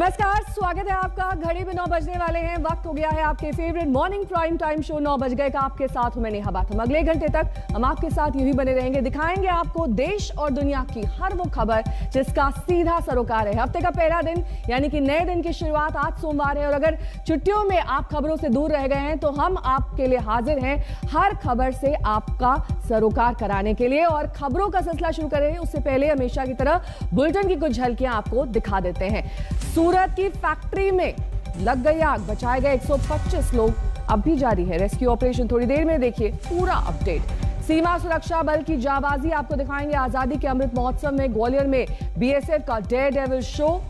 नमस्कार, स्वागत है आपका। घड़ी में 9 बजने वाले हैं। वक्त हो गया है आपके favourite morning prime time show 9 बज गए का। आपके साथ हूं मैं नेहा बाथम। अगले घंटे तक हम आपके साथ यूं ही बने रहेंगे। दिखाएंगे आपको देश और दुनिया की हर वो खबर जिसका सीधा सरोकार है। हफ्ते का पहला दिन यानी कि नए दिन की शुरुआत आज सोमवार है और अगर छुट्टियों में आप खबरों से दूर रह गए हैं तो हम आपके लिए हाजिर हैं हर खबर से आपका सरोकार कराने के लिए। और खबरों का सिलसिला शुरू करें उससे पहले हमेशा की तरह बुलेटिन की कुछ झलकियां आपको दिखा देते हैं। सूरत की फैक्ट्री में लग गई आग, बचाए गए 125 लोग। अब भी जारी है रेस्क्यू ऑपरेशन। थोड़ी देर में देखिए पूरा अपडेट। सीमा सुरक्षा बल की जाबाजी आपको दिखाएंगे। आजादी के अमृत महोत्सव में ग्वालियर में बीएसएफ का डेयर डेविल शो।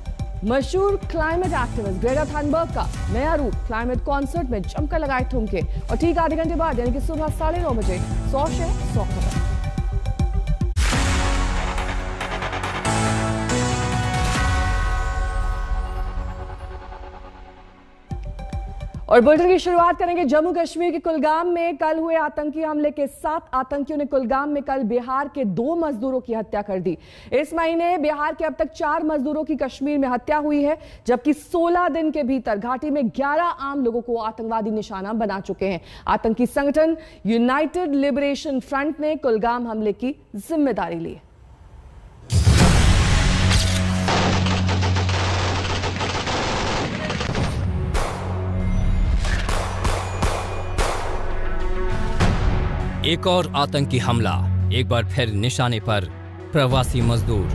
मशहूर क्लाइमेट एक्टिविस्ट ग्रेटा थनबर्ग का नया रूप। क्लाइमेट कॉन्सर्ट में जमकर लगाए ठुमके। और ठीक आधे घंटे बाद यानी कि सुबह 9:30 बजे 100 शहर 100 खबर। और बुलेटिन की शुरुआत करेंगे जम्मू कश्मीर के कुलगाम में कल हुए आतंकी हमले के 7 आतंकियों ने कुलगाम में कल बिहार के 2 मजदूरों की हत्या कर दी। इस महीने बिहार के अब तक 4 मजदूरों की कश्मीर में हत्या हुई है, जबकि 16 दिन के भीतर घाटी में 11 आम लोगों को आतंकवादी निशाना बना चुके हैं। आतंकी संगठन यूनाइटेड लिबरेशन फ्रंट ने कुलगाम हमले की जिम्मेदारी ली। एक और आतंकी हमला, एक बार फिर निशाने पर प्रवासी मजदूर।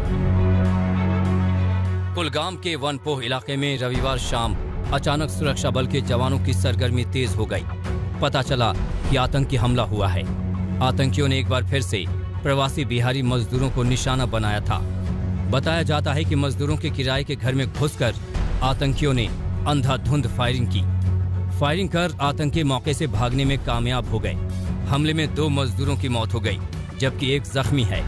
कुलगाम के वनपोह इलाके में रविवार शाम अचानक सुरक्षा बल के जवानों की सरगर्मी तेज हो गई। पता चला कि आतंकी हमला हुआ है। आतंकियों ने एक बार फिर से प्रवासी बिहारी मजदूरों को निशाना बनाया था। बताया जाता है कि मजदूरों के किराए के घर में घुसकर आतंकियों ने अंधाधुंध फायरिंग की। फायरिंग कर आतंकी मौके से भागने में कामयाब हो गए। हमले में 2 मजदूरों की मौत हो गई, जबकि एक जख्मी है।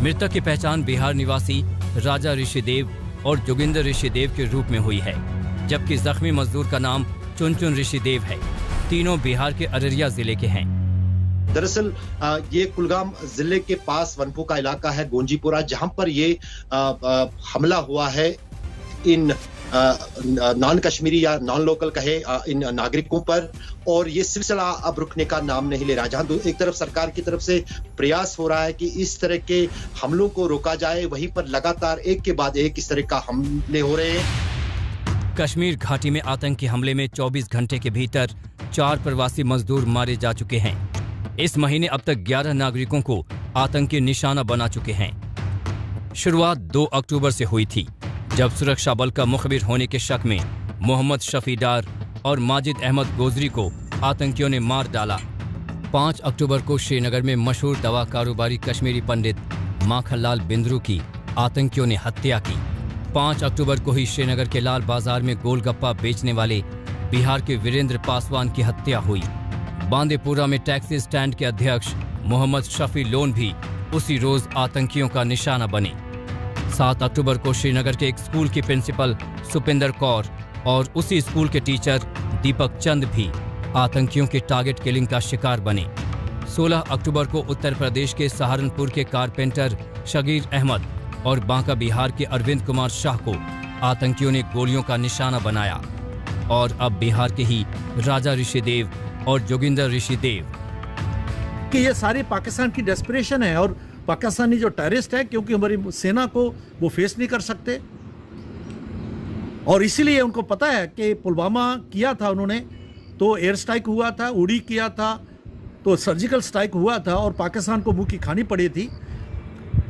मृतक की पहचान बिहार निवासी राजा ऋषिदेव और जोगिंदर ऋषिदेव के रूप में हुई है, जबकि जख्मी मजदूर का नाम चुनचुन ऋषिदेव है। तीनों बिहार के अररिया जिले के हैं। दरअसल ये कुलगाम जिले के पास वनपो का इलाका है गोंजीपुरा, जहां पर ये हमला हुआ है इन नॉन कश्मीरी या नॉन लोकल कहे इन नागरिकों पर। और ये सिलसिला अब रुकने का नाम नहीं ले रहा। जहां एक तरफ सरकार की तरफ से प्रयास हो रहा है कि इस तरह के हमलों को रोका जाए, वहीं पर लगातार एक के बाद एक इस तरह का हमले हो रहे हैं। कश्मीर घाटी में आतंकी हमले में 24 घंटे के भीतर 4 प्रवासी मजदूर मारे जा चुके हैं। इस महीने अब तक 11 नागरिकों को आतंकी निशाना बना चुके हैं। शुरुआत 2 अक्टूबर से हुई थी, जब सुरक्षा बल का मुखबिर होने के शक में मोहम्मद शफी डार और माजिद अहमद गोजरी को आतंकियों ने मार डाला। 5 अक्टूबर को श्रीनगर में मशहूर दवा कारोबारी कश्मीरी पंडित माखनलाल बिंद्रू की आतंकियों ने हत्या की। 5 अक्टूबर को ही श्रीनगर के लाल बाजार में गोलगप्पा बेचने वाले बिहार के वीरेंद्र पासवान की हत्या हुई। बांदीपुरा में टैक्सी स्टैंड के अध्यक्ष मोहम्मद शफी लोन भी उसी रोज आतंकियों का निशाना बने। 7 अक्टूबर को श्रीनगर के एक स्कूल की प्रिंसिपल सुपिंदर कौर और उसी स्कूल के टीचर दीपक चंद भी आतंकियों के टारगेट किलिंग का शिकार बने। 16 अक्टूबर को उत्तर प्रदेश के सहारनपुर के कारपेंटर शगीर अहमद और बांका बिहार के अरविंद कुमार शाह को आतंकियों ने गोलियों का निशाना बनाया। और अब बिहार के ही राजा ऋषिदेव और जोगिंदर ऋषिदेव। कि ये सारी पाकिस्तान की डेस्परेशन है और पाकिस्तानी जो टेररिस्ट है, क्योंकि हमारी सेना को वो फेस नहीं कर सकते और इसीलिए उनको पता है कि पुलवामा किया था उन्होंने, तो एयर स्ट्राइक हुआ था, उड़ी किया था, तो सर्जिकल स्ट्राइक हुआ था और पाकिस्तान को मुंह की खानी पड़ी थी।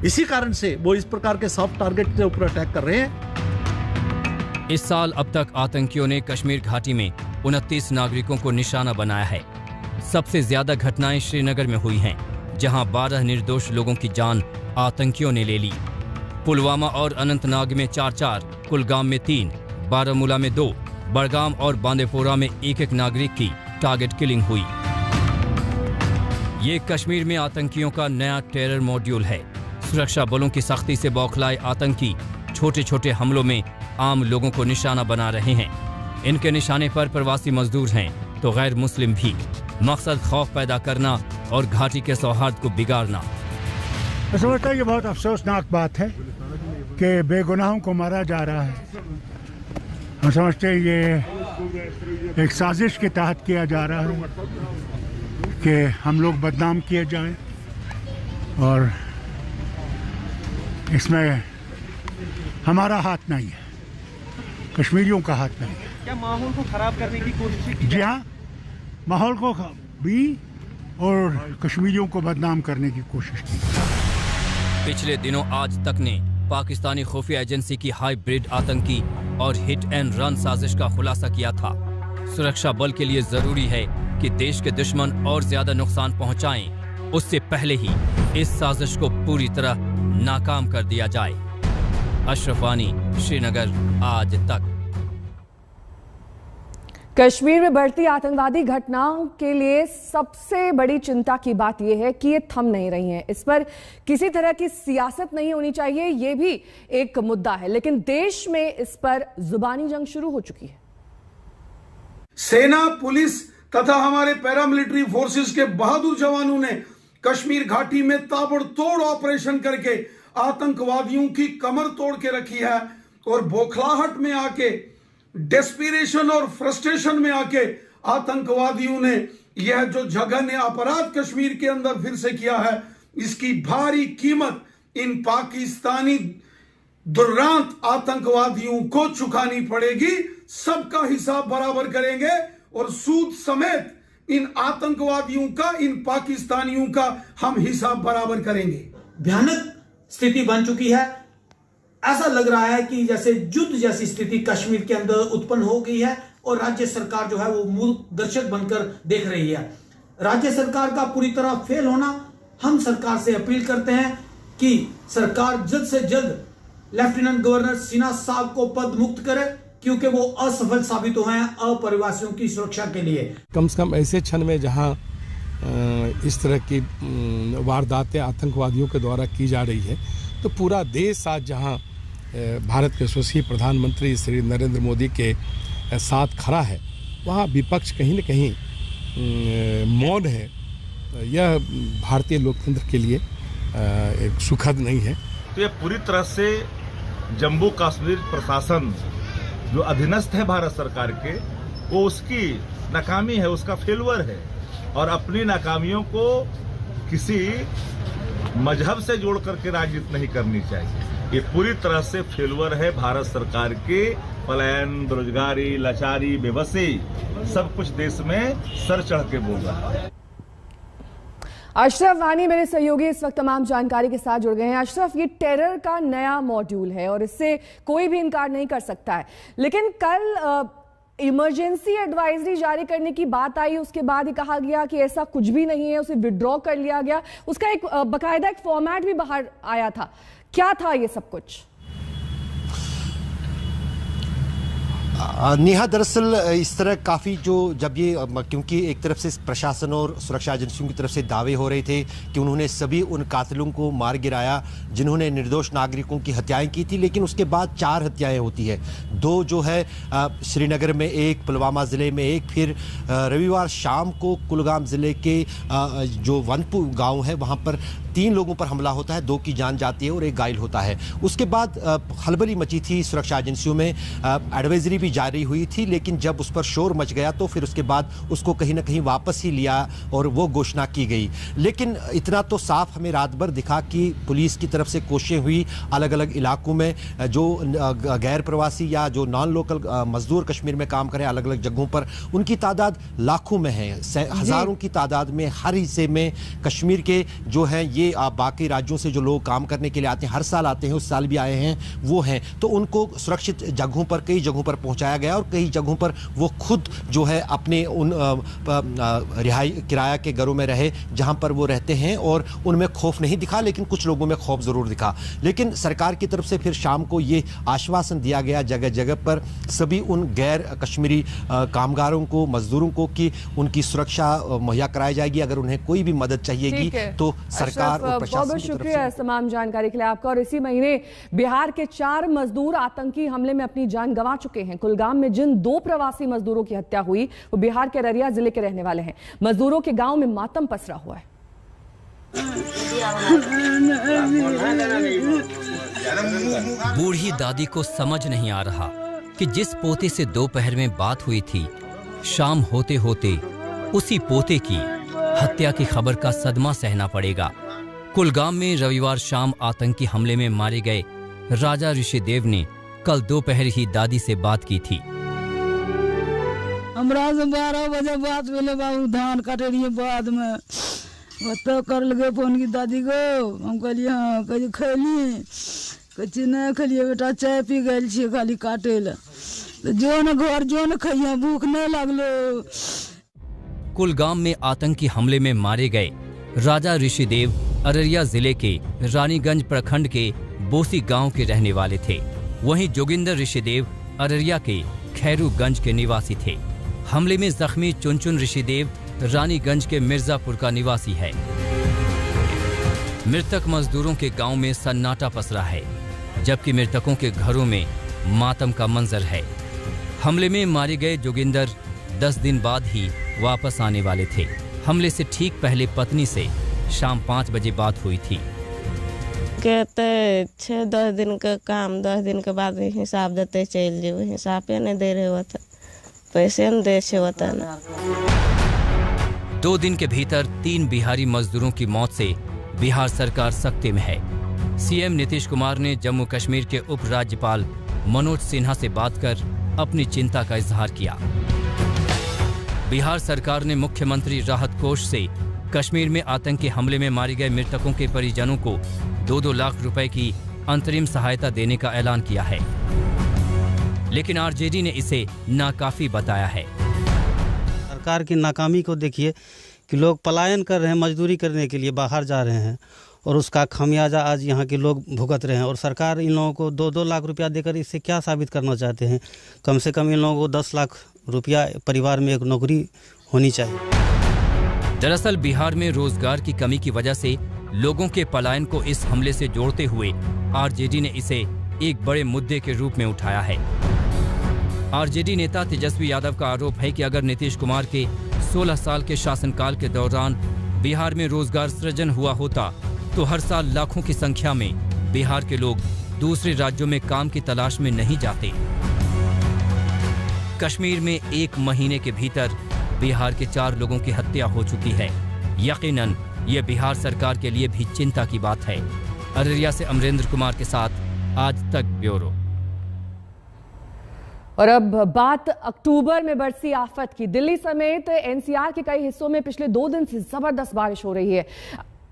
इसी कारण से वो इस प्रकार के सॉफ्ट टारगेट के ऊपर अटैक कर रहे हैं। इस साल अब तक आतंकियों ने कश्मीर घाटी में 29 नागरिकों को निशाना बनाया है। सबसे ज्यादा घटनाएं श्रीनगर में हुई हैं, जहां 12 निर्दोष लोगों की जान आतंकियों ने ले ली। पुलवामा और अनंतनाग में 4-4, कुलगाम में 3, बारामूला में 2, बड़गाम और बांदीपुरा में 1-1 नागरिक की टारगेट किलिंग हुई। ये कश्मीर में आतंकियों का नया टेरर मॉड्यूल है। सुरक्षा बलों की सख्ती से बौखलाए आतंकी छोटे छोटे हमलों में आम लोगों को निशाना बना रहे हैं। इनके निशाने पर प्रवासी मजदूर हैं तो गैर मुस्लिम भी। मकसद खौफ पैदा करना और घाटी के सौहार्द को बिगाड़ना। मैं समझता हूँ ये बहुत अफसोसनाक बात है कि बेगुनाहों को मारा जा रहा है हम समझते हैं ये एक साजिश के तहत किया जा रहा है कि हम लोग बदनाम किए जाएं और इसमें हमारा हाथ नहीं है, कश्मीरियों का हाथ नहीं है। क्या माहौल को खराब करने की कोशिश की? जी हाँ, माहौल को भी और कश्मीरियों को बदनाम करने की कोशिश की। पिछले दिनों आज तक ने पाकिस्तानी खुफिया एजेंसी की हाइब्रिड आतंकी और हिट एंड रन साजिश का खुलासा किया था। सुरक्षा बल के लिए जरूरी है कि देश के दुश्मन और ज्यादा नुकसान पहुंचाएं, उससे पहले ही इस साजिश को पूरी तरह नाकाम कर दिया जाए। अशरफ वानी, श्रीनगर, आज तक। कश्मीर में बढ़ती आतंकवादी घटनाओं के लिए सबसे बड़ी चिंता की बात यह है कि ये थम नहीं रही हैं। इस पर किसी तरह की सियासत नहीं होनी चाहिए, ये भी एक मुद्दा है, लेकिन देश में इस पर जुबानी जंग शुरू हो चुकी है। सेना, पुलिस तथा हमारे पैरामिलिट्री फोर्सेस के बहादुर जवानों ने कश्मीर घाटी में ताबड़तोड़ ऑपरेशन करके आतंकवादियों की कमर तोड़ के रखी है और बौखलाहट में आके, डेस्पिरेशन और फ्रस्ट्रेशन में आके आतंकवादियों ने यह जो जघन्य अपराध कश्मीर के अंदर फिर से किया है, इसकी भारी कीमत इन पाकिस्तानी दुर्रांत आतंकवादियों को चुकानी पड़ेगी। सबका हिसाब बराबर करेंगे और सूद समेत इन आतंकवादियों का, इन पाकिस्तानियों का हम हिसाब बराबर करेंगे। भयानक स्थिति बन चुकी है। ऐसा लग रहा है कि जैसे युद्ध जैसी स्थिति कश्मीर के अंदर उत्पन्न हो गई है और राज्य सरकार जो है वो मूल दर्शक बनकर देख रही है। राज्य सरकार का पूरी तरह फेल होना, हम सरकार से अपील करते हैं कि सरकार जल्द से जल्द लेफ्टिनेंट गवर्नर सिन्हा साहब को पद मुक्त करे, क्योंकि वो असफल साबित हुए हैं अप्रवासियों की सुरक्षा के लिए। कम से कम ऐसे क्षण में जहां इस तरह की वारदातें आतंकवादियों के द्वारा की जा रही है, तो पूरा देश आज जहां भारत के यशस्वी प्रधानमंत्री श्री नरेंद्र मोदी के साथ खड़ा है, वहाँ विपक्ष कहीं न कहीं मौन है। यह भारतीय लोकतंत्र के लिए एक सुखद नहीं है। तो ये पूरी तरह से जम्मू कश्मीर प्रशासन जो अधीनस्थ है भारत सरकार के, वो उसकी नाकामी है, उसका फेलवर है और अपनी नाकामियों को किसी मजहब से जोड़ करके राजनीति नहीं करनी चाहिए। ये पूरी तरह से फेलवर है भारत सरकार के। पलायन, बेरोजगारी, लाचारी, बेबसी, सब कुछ देश में सर चढ़ के बोल रहा है। अशरफ वानी मेरे सहयोगी इस वक्त तमाम जानकारी के साथ जुड़ गए हैं। अशरफ, ये टेरर का नया मॉड्यूल है और इससे कोई भी इनकार नहीं कर सकता है, लेकिन कल इमरजेंसी एडवाइजरी जारी करने की बात आई, उसके बाद ही कहा गया कि ऐसा कुछ भी नहीं है, उसे विड्रॉ कर लिया गया। उसका एक बाकायदा एक फॉर्मेट भी बाहर आया था। क्या था ये सब कुछ? नेहा, दरअसल इस तरह काफ़ी जो जब ये क्योंकि एक तरफ से प्रशासन और सुरक्षा एजेंसियों की तरफ से दावे हो रहे थे कि उन्होंने सभी उन कातिलों को मार गिराया जिन्होंने निर्दोष नागरिकों की हत्याएं की थी, लेकिन उसके बाद 4 हत्याएं होती है। 2 जो है श्रीनगर में, एक पुलवामा ज़िले में, एक फिर रविवार शाम को कुलगाम ज़िले के जो वनपुर गाँव है वहाँ पर 3 लोगों पर हमला होता है, 2 की जान जाती है और 1 घायल होता है। उसके बाद हलबली मची थी सुरक्षा एजेंसियों में, एडवाइजरी भी जारी हुई थी, लेकिन जब उस पर शोर मच गया तो फिर उसके बाद उसको कहीं ना कहीं वापस ही लिया और वो घोषणा की गई। लेकिन इतना तो साफ हमें रात भर दिखा कि पुलिस की तरफ से कोशिशें हुई अलग अलग इलाकों में, जो गैर प्रवासी या जो नॉन लोकल मजदूर कश्मीर में काम करें अलग अलग जगहों पर, उनकी तादाद लाखों में है, हज़ारों की तादाद में हर हिस्से में कश्मीर के जो हैं ये बाकी राज्यों से जो लोग काम करने के लिए आते हैं, हर साल आते हैं, उस साल भी आए हैं, वो हैं। तो उनको सुरक्षित जगहों पर, कई जगहों पर पहुंचाया गया और कई जगहों पर वो खुद जो है अपने उन रिहाई किराया के घरों में रहे जहां पर वो रहते हैं और उनमें खौफ नहीं दिखा, लेकिन कुछ लोगों में खौफ जरूर दिखा। लेकिन सरकार की तरफ से फिर शाम को ये आश्वासन दिया गया जगह जगह पर सभी उन गैर कश्मीरी कामगारों को, मजदूरों को कि उनकी सुरक्षा मुहैया कराई जाएगी। अगर उन्हें कोई भी मदद चाहिएगी तो सरकार और प्रशासन बहुत बहुत शुक्रिया इस तमाम जानकारी के लिए आपका। और इसी महीने बिहार के 4 मजदूर आतंकी हमले में अपनी जान गंवा चुके हैं। कुलगाम में जिन 2 प्रवासी मजदूरों की हत्या हुई वो बिहार के अररिया जिले के रहने वाले हैं। मजदूरों के गांव में मातम पसरा हुआ है। बूढ़ी दादी को समझ नहीं आ रहा कि जिस पोते से दोपहर में बात हुई थी, शाम होते होते उसी पोते की हत्या की खबर का सदमा सहना पड़ेगा। कुलगाम में रविवार शाम आतंकी हमले में मारे गए राजा ऋषिदेव ने कल दोपहर ही दादी से बात की थी। हमरा से 12 बजे बात भेले बाबू, धान काटे रही बाद में तो कर लगे फोन की दादी को। हम कहलिए हाँ, कहीं खैली, कहीं नहीं खलिए बेटा, चाय पी गए छे खाली काटे ला, तो जो न घर जो न खइया, भूख नहीं लगलो। कुलगाम में आतंकी हमले में मारे गए राजा ऋषिदेव अररिया जिले के रानीगंज प्रखंड के बोसी गांव के रहने वाले थे। वहीं जोगिंदर ऋषिदेव अररिया के खैरूगंज के निवासी थे। हमले में जख्मी चुनचुन ऋषिदेव रानीगंज के मिर्जापुर का निवासी है। मृतक मजदूरों के गांव में सन्नाटा पसरा है, जबकि मृतकों के घरों में मातम का मंजर है। हमले में मारे गए जोगिंदर 10 दिन बाद ही वापस आने वाले थे। हमले से ठीक पहले पत्नी से शाम 5 बजे बात हुई थी। कहते 6-10 दिन का काम, 10 दिन के बाद हिसाब देते चल जो, हिसाबे नहीं दे रहे होता, पैसे नहीं दे छे होता ना। 2 दिन के भीतर 3 बिहारी मजदूरों की मौत से बिहार सरकार सख्ती में है। सीएम नीतीश कुमार ने जम्मू कश्मीर के उप राज्यपाल मनोज सिन्हा से बात कर अपनी चिंता का इजहार किया। बिहार सरकार ने मुख्यमंत्री राहत कोष से कश्मीर में आतंकी हमले में मारे गए मृतकों के परिजनों को 2-2 लाख रुपए की अंतरिम सहायता देने का ऐलान किया है, लेकिन आरजेडी ने इसे नाकाफी बताया है। सरकार की नाकामी को देखिए कि लोग पलायन कर रहे हैं, मजदूरी करने के लिए बाहर जा रहे हैं, और उसका खामियाजा आज यहाँ के लोग भुगत रहे हैं। और सरकार इन लोगों को 2-2 लाख रुपया देकर इससे क्या साबित करना चाहते हैं? कम से कम इन लोगों को 10 लाख रुपया परिवार में एक नौकरी होनी चाहिए। दरअसल बिहार में रोजगार की कमी की वजह से लोगों के पलायन को इस हमले से जोड़ते हुए आरजेडी ने इसे एक बड़े मुद्दे के रूप में उठाया है। आरजेडी नेता तेजस्वी यादव का आरोप है कि अगर नीतीश कुमार के 16 साल के शासनकाल के दौरान बिहार में रोजगार सृजन हुआ होता तो हर साल लाखों की संख्या में बिहार के लोग दूसरे राज्यों में काम की तलाश में नहीं जाते। कश्मीर में 1 महीने के भीतर बिहार के 4 लोगों की हत्या हो चुकी है। यकीनन ये बिहार सरकार के लिए भी चिंता की बात है। अररिया से अमरेंद्र कुमार के साथ आज तक ब्यूरो। और अब बात अक्टूबर में बरसी आफत की। दिल्ली समेत एनसीआर के कई हिस्सों में पिछले 2 दिन से जबरदस्त बारिश हो रही है।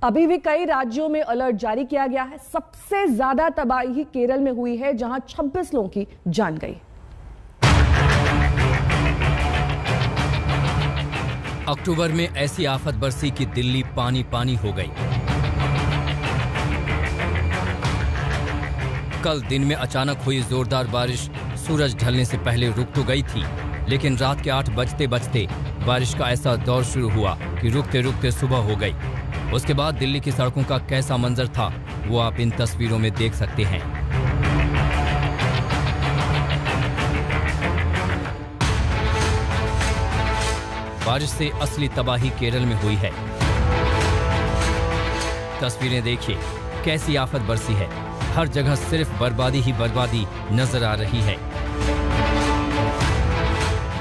अभी भी कई राज्यों में अलर्ट जारी किया गया है। सबसे ज्यादा तबाही केरल में हुई है, जहां 26 लोगों की जान गई। अक्टूबर में ऐसी आफत बरसी कि दिल्ली पानी पानी हो गई। कल दिन में अचानक हुई जोरदार बारिश सूरज ढलने से पहले रुक तो गई थी, लेकिन रात के 8 बजते बजते बारिश का ऐसा दौर शुरू हुआ कि रुकते रुकते सुबह हो गई। उसके बाद दिल्ली की सड़कों का कैसा मंजर था वो आप इन तस्वीरों में देख सकते हैं। बारिश से असली तबाही केरल में हुई है। तस्वीरें देखिए, कैसी आफत बरसी है। हर जगह सिर्फ बर्बादी ही बर्बादी नजर आ रही है।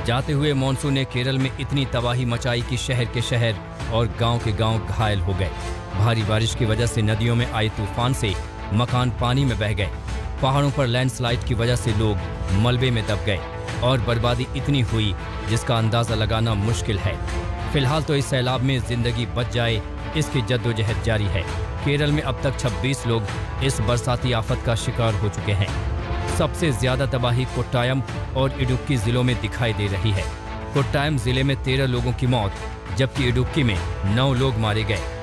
जाते हुए मॉनसून ने केरल में इतनी तबाही मचाई कि शहर के शहर और गांव के गांव घायल हो गए। भारी बारिश की वजह से नदियों में आए तूफान से मकान पानी में बह गए। पहाड़ों पर लैंडस्लाइड की वजह से लोग मलबे में दब गए और बर्बादी इतनी हुई जिसका अंदाजा लगाना मुश्किल है। फिलहाल तो इस सैलाब में जिंदगी बच जाए, इसकी जद्दोजहद जारी है। केरल में अब तक 26 लोग इस बरसाती आफत का शिकार हो चुके हैं। सबसे ज्यादा तबाही कोट्टायम और इडुक्की जिलों में दिखाई दे रही है। कोट्टायम जिले में 13 लोगों की मौत, जबकि इडुक्की में 9 लोग मारे गए।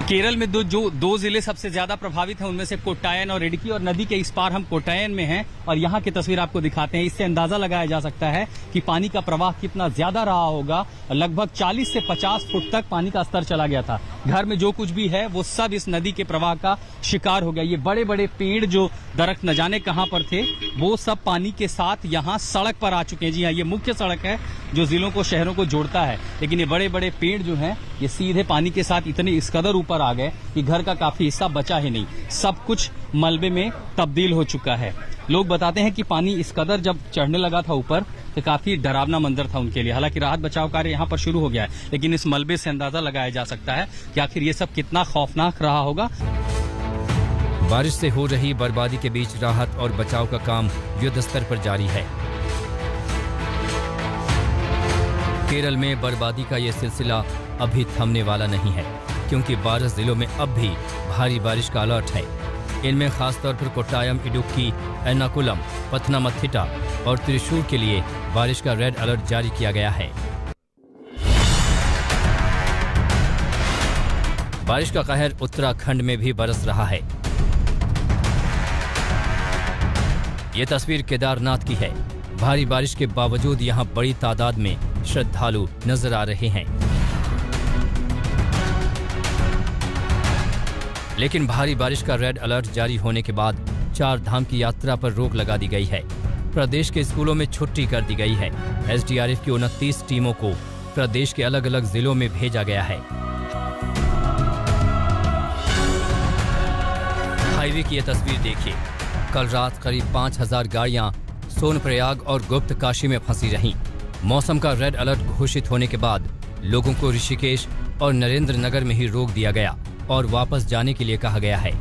केरल में दो जिले सबसे ज्यादा प्रभावित हैं, उनमें से कोट्टायम और इडुक्की, और नदी के इस पार हम कोट्टायम में हैं और यहाँ की तस्वीर आपको दिखाते हैं। इससे अंदाजा लगाया जा सकता है कि पानी का प्रवाह कितना ज्यादा रहा होगा। लगभग 40 से 50 फुट तक पानी का स्तर चला गया था। घर में जो कुछ भी है वो सब इस नदी के प्रवाह का शिकार हो गया। ये बड़े बड़े पेड़ जो दरख्त न जाने कहां पर थे वो सब पानी के साथ यहाँ सड़क पर आ चुके हैं। जी हाँ, ये मुख्य सड़क है जो जिलों को शहरों को जोड़ता है, लेकिन ये बड़े बड़े पेड़ जो हैं ये सीधे पानी के साथ इतने इस कदर ऊपर आ गए कि घर का काफी हिस्सा बचा ही नहीं। सब कुछ मलबे में तब्दील हो चुका है। लोग बताते हैं कि पानी इस कदर जब चढ़ने लगा था ऊपर तो काफी डरावना मंजर था उनके लिए। हालांकि राहत बचाव कार्य यहाँ पर शुरू हो गया है, लेकिन इस मलबे से अंदाजा लगाया जा सकता है कि आखिर ये सब कितना खौफनाक रहा होगा। बारिश से हो रही बर्बादी के बीच राहत और बचाव का काम युद्ध स्तर पर जारी है। केरल में बर्बादी का ये सिलसिला अभी थमने वाला नहीं है, क्योंकि 12 जिलों में अब भी भारी बारिश का अलर्ट है। इनमें खासतौर पर कोट्टायम, इडुक्की, एर्नाकुलम, पथनमथिट्टा और त्रिशूर के लिए बारिश का रेड अलर्ट जारी किया गया है। बारिश का कहर उत्तराखंड में भी बरस रहा है। ये तस्वीर केदारनाथ की है। भारी बारिश के बावजूद यहाँ बड़ी तादाद में श्रद्धालु नजर आ रहे हैं, लेकिन भारी बारिश का रेड अलर्ट जारी होने के बाद 4 धाम की यात्रा पर रोक लगा दी गई है। प्रदेश के स्कूलों में छुट्टी कर दी गई है। एसडीआरएफ की 29 टीमों को प्रदेश के अलग अलग जिलों में भेजा गया है। हाईवे की यह तस्वीर देखिए। कल रात करीब 5000 गाड़ियां सोनप्रयाग और गुप्त काशी में फंसी रहीं। मौसम का रेड अलर्ट घोषित होने के बाद लोगों को ऋषिकेश और नरेंद्र नगर में ही रोक दिया गया और वापस जाने के लिए कहा गया है।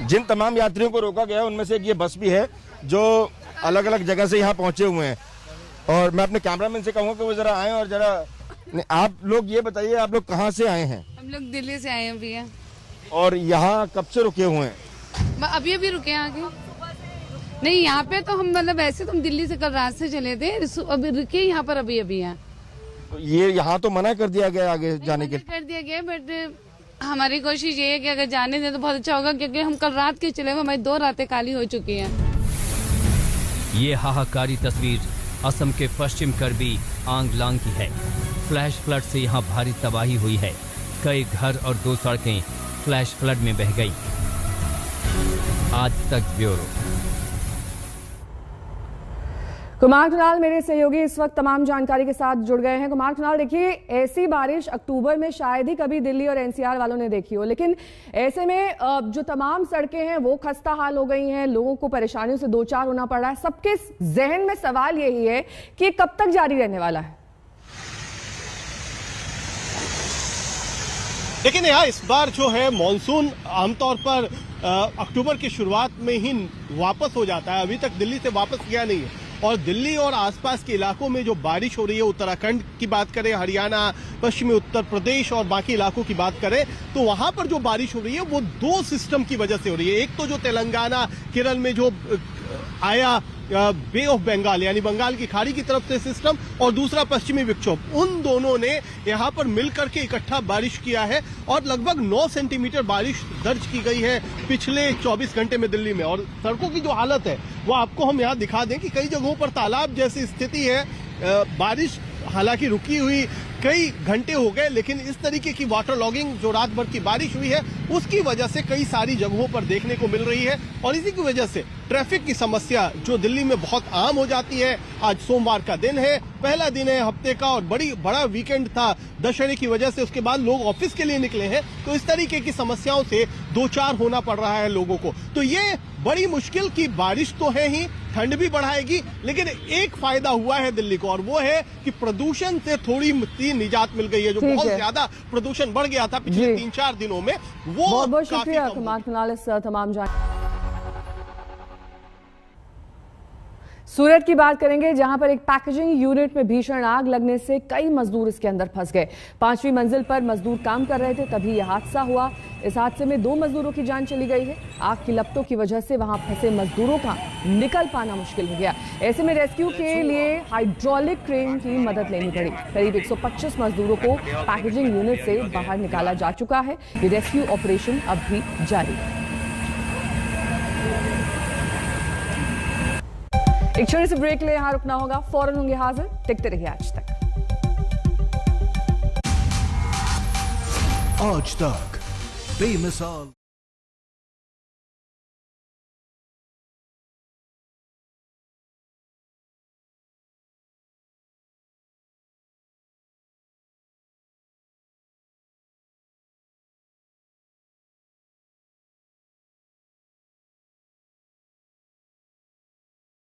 जिन तमाम यात्रियों को रोका गया उनमें से एक ये बस भी है जो अलग अलग जगह से यहाँ पहुंचे हुए हैं, और मैं अपने कैमरामैन से कहूँगा कि वो जरा आए और जरा आप लोग ये बताइए, आप लोग कहाँ से आए हैं? हम लोग दिल्ली से आए हैं भैया। और यहाँ कब से रुके हुए हैं? अभी अभी रुके हैं आगे। नहीं, यहाँ पे तो हम मतलब ऐसे तो हम दिल्ली से कल रात से चले थे, अभी रुके यहाँ पर अभी अभी हैं। ये यहाँ तो मना कर दिया गया आगे जाने के लिए? कर दिया गया, बट हमारी कोशिश ये है कि अगर जाने दें तो बहुत अच्छा होगा, क्योंकि हम कल रात के चले हुए, हमारी 2 रातें काली हो चुकी हैं। ये हाहाकारी तस्वीर असम के पश्चिम करबी आंगलांग की है। फ्लैश फ्लड से यहाँ भारी तबाही हुई है। कई घर और 2 सड़कें फ्लैश फ्लड में बह गई। आज तक ब्यूरो। कुमार कुणाल मेरे सहयोगी इस वक्त तमाम जानकारी के साथ जुड़ गए हैं। कुमार कुणाल, देखिए ऐसी बारिश अक्टूबर में शायद ही कभी दिल्ली और एनसीआर वालों ने देखी हो, लेकिन ऐसे में जो तमाम सड़कें हैं वो खस्ता हाल हो गई हैं, लोगों को परेशानियों से 2-4 होना पड़ रहा है। सबके जहन में सवाल यही है कि कब तक जारी रहने वाला है? लेकिन यहाँ इस बार जो है मॉनसून आमतौर पर अक्टूबर की शुरुआत में ही वापस हो जाता है, अभी तक दिल्ली से वापस गया नहीं है। और दिल्ली और आसपास के इलाकों में जो बारिश हो रही है, उत्तराखंड की बात करें, हरियाणा, पश्चिमी उत्तर प्रदेश और बाकी इलाकों की बात करें, तो वहां पर जो बारिश हो रही है वो 2 सिस्टम की वजह से हो रही है। एक तो जो तेलंगाना, केरल में जो आया बे ऑफ बंगाल यानी बंगाल की खाड़ी की तरफ से सिस्टम, और दूसरा पश्चिमी विक्षोभ, उन दोनों ने यहां पर मिलकर के इकट्ठा बारिश किया है और लगभग 9 सेंटीमीटर बारिश दर्ज की गई है पिछले 24 घंटे में दिल्ली में। और सड़कों की जो हालत है वो आपको हम यहां दिखा दें कि कई जगहों पर तालाब जैसी स्थिति है। बारिश हालांकि रुकी हुई कई घंटे हो गए, लेकिन इस तरीके की वाटर लॉगिंग जो रात भर की बारिश हुई है उसकी वजह से कई सारी जगहों पर देखने को मिल रही है। और इसी की वजह से ट्रैफिक की समस्या जो दिल्ली में बहुत आम हो जाती है। आज सोमवार का दिन है, पहला दिन है हफ्ते का, और बड़ा वीकेंड था दशहरे की वजह से, उसके बाद लोग ऑफिस के लिए निकले हैं, तो इस तरीके की समस्याओं से 2-4 होना पड़ रहा है लोगों को। तो ये बड़ी मुश्किल की बारिश तो है ही, ठंड भी बढ़ाएगी, लेकिन एक फायदा हुआ है दिल्ली को, और वो है कि प्रदूषण से थोड़ी निजात मिल गई है। जो बहुत ज्यादा प्रदूषण बढ़ गया था पिछले 3-4 दिनों में, वो बहुत शुक्रिया कुमार कुणाल इस तमाम जानकारी। सूरत की बात करेंगे, जहां पर एक पैकेजिंग यूनिट में भीषण आग लगने से कई मजदूर इसके अंदर फंस गए। 5वीं मंजिल पर मजदूर काम कर रहे थे, तभी यह हादसा हुआ। इस हादसे में 2 मजदूरों की जान चली गई है। आग की लपटों की वजह से वहां फंसे मजदूरों का निकल पाना मुश्किल हो गया। ऐसे में रेस्क्यू के लिए हाइड्रोलिक क्रेन की मदद लेनी पड़ी। करीब 125 मजदूरों को पैकेजिंग यूनिट से बाहर निकाला जा चुका है। ये रेस्क्यू ऑपरेशन अब भी जारी है। एक छोटे से ब्रेक ले यहां रुकना होगा, फौरन होंगे हाजिर। टिकते रहिए आज तक। आज तक बेमिसाल।